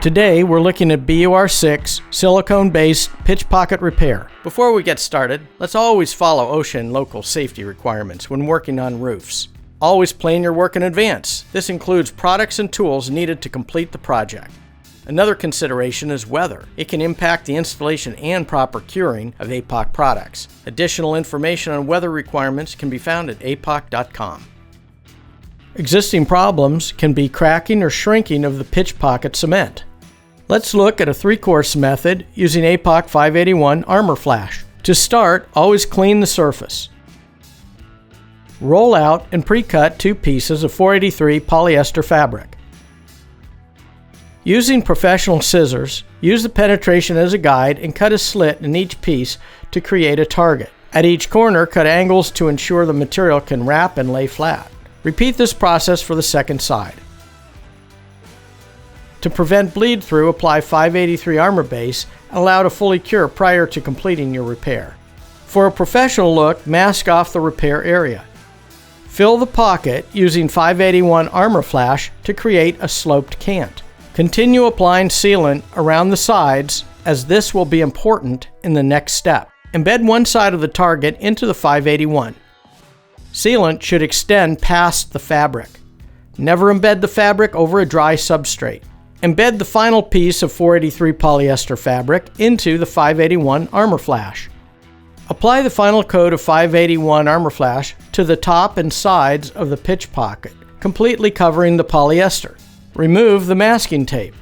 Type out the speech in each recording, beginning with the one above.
Today we're looking at BUR6 silicone-based pitch pocket repair. Before we get started, let's always follow OSHA and local safety requirements when working on roofs. Always plan your work in advance. This includes products and tools needed to complete the project. Another consideration is weather. It can impact the installation and proper curing of APOC products. Additional information on weather requirements can be found at apoc.com. Existing problems can be cracking or shrinking of the pitch pocket cement. Let's look at a three-course method using APOC 581 Armor Flash. To start, always clean the surface. Roll out and pre-cut 2 pieces of 483 polyester fabric. Using professional scissors, use the penetration as a guide and cut a slit in each piece to create a target. At each corner, cut angles to ensure the material can wrap and lay flat. Repeat this process for the second side. To prevent bleed through, apply 583 armor base and allow to fully cure prior to completing your repair. For a professional look, mask off the repair area. Fill the pocket using 581 Armor Flash to create a sloped cant. Continue applying sealant around the sides, as this will be important in the next step. Embed one side of the target into the 581. Sealant should extend past the fabric. Never embed the fabric over a dry substrate. Embed the final piece of 483 polyester fabric into the 581 Armor Flash. Apply the final coat of 581 Armor Flash to the top and sides of the pitch pocket, completely covering the polyester. Remove the masking tape.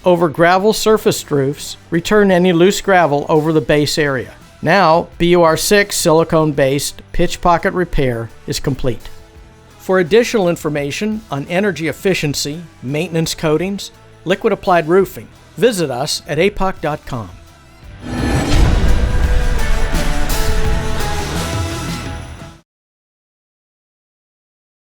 Over gravel surfaced roofs, return any loose gravel over the base area. Now, BUR6 silicone-based pitch pocket repair is complete. For additional information on energy efficiency, maintenance coatings, liquid applied roofing, visit us at apoc.com.